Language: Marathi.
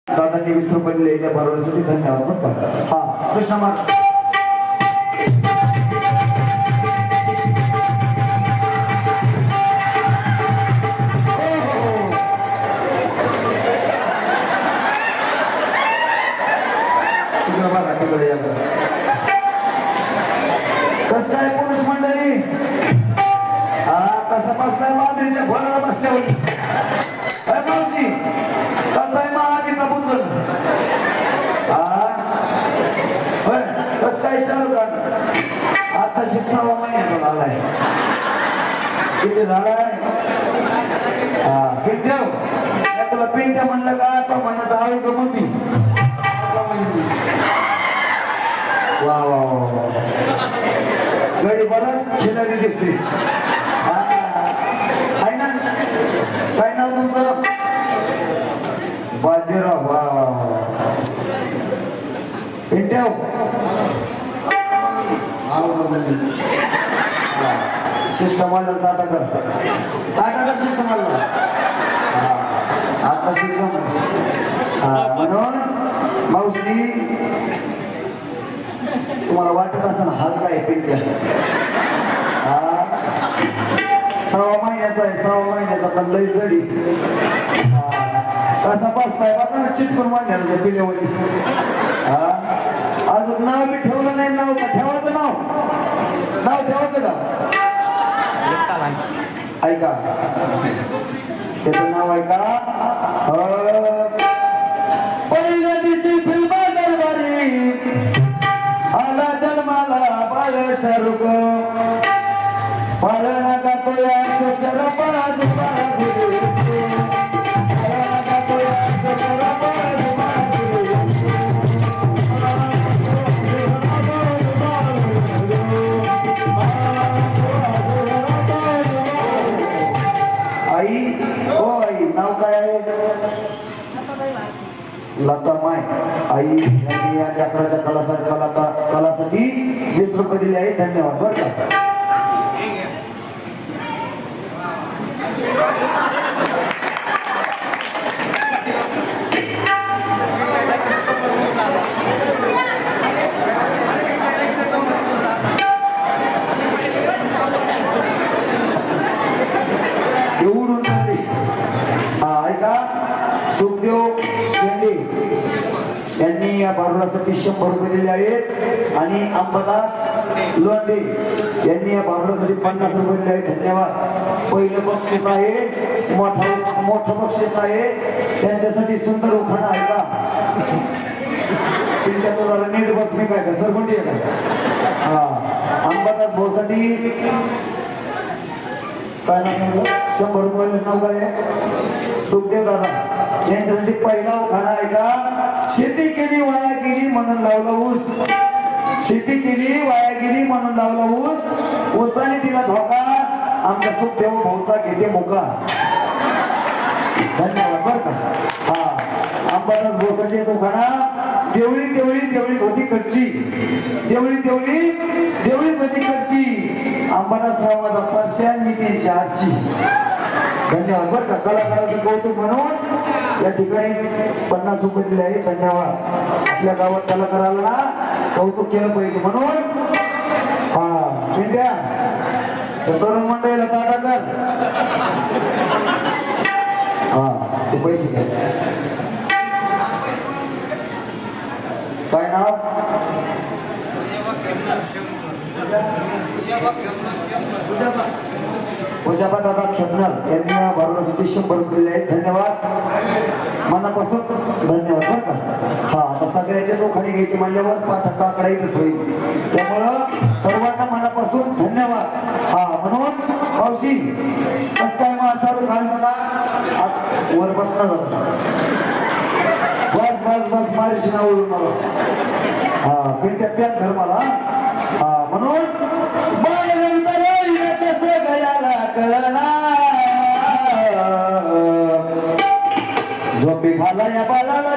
दादांनी 20 रुपये दिले त्या भरवण्यासाठी धन्यवाद. हा कृष्ण महाराज कस काय पुरुष मंडळी कसा बसलाय माधुरीच्या घोराला बसल्यावर मावशी कसा आहे महागीता बुचल कस काय शाहरुख खान आता 6 महिन्याचा झालाय किती झालाय पिंट्या तुला पिंट्या म्हणलं का तो मनाचा आवड मम्मी वा वा वा गडी बराच खिलारी दिसते आहे ना काय नाव तुमचं बाजीराव वा वा वा पिंट्याव सिस्टम आलं टाटा सिस्टम आलं आता सिस्टम म्हणून मावशी तुम्हाला वाटत असेल हलका आहे पिंट्या 6 महिन्याचा आहे 6 महिन्याचा पण लई जडी कसा बसताय बघा ना चिटकून मांडण्याच्या पिल्यावरी अजून नाव बी ठेवलं नाही नाव का ठेवायचं नाव ठेवायचं का ऐका त्याचं नाव ऐका पहिल्या दिवशी फिल्मा दरबारी आला जन्माला बाळ शाहरुख बाळ नका तो या शरपाज आई हो आई नाव काय आहे लता माय आई यांनी या लेकराच्या कलासाठी 20 रुपये दिले आहे धन्यवाद बरं का एवढून झाली ऐका सुखदेव शेंडे यांनी या बारुडासाठी 100 रुपये दिले आहेत आणि अंबादास लोंढे यांनी या बारुडासाठी 50 रुपये दिले आहेत धन्यवाद. पहिलं बक्षीस आहे मोठं बक्षीस आहे त्यांच्यासाठी सुंदर उखाणा आहे का जरा नीट बस मी काय का सरपंटी आहे का अंबादास भाऊसाठी काय नाव 100 रुपये नाव काय सुखदेव दादा यांच्यासाठी पहिला उखाणा आहे का शेती केली वाया गेली म्हणून लावला ऊस शेती केली वाया गेली म्हणून लावला ऊस ऊसाने तिला धोका आमच्या सुखदेव भाऊचा घेते मोका धन्यवाद बरं का अंबादास भाऊसाठी एक उखाणा देवळी देवळी देवळीत होती कडची देवळी देवळी देवळीत होती कडची अंबादास भावाचा परश्या मी त्यांची आजची धन्यवाद बरं का कलाकाराचं कौतुक म्हणून या ठिकाणी 50 रुपये दिले आहे धन्यवाद. आपल्या गावात कलाकाराला ना कौतुक केलं पाहिजे म्हणून पिंट्या तरुण मंडळीला टाटा कर ते पैसे घ्यायचे काय नाव उजाबा दादा खेपणार यांनी या बारुडासाठी 100 रुपये दिले आहेत धन्यवाद मनापासून धन्यवाद बरं का आता सगळ्याचे उखाणे घ्यायचे म्हणल्यावर पाठकाकडेच होईल त्यामुळं सर्वांना मनापासून धन्यवाद म्हणून मावशी कस काय मग शाहरुख खान बघा वर बसणार होता बस बस बस मारीशी नाव ओळून मला पिंट्या प्यात धर्माला म्हणून झोपी घाला या बाळाला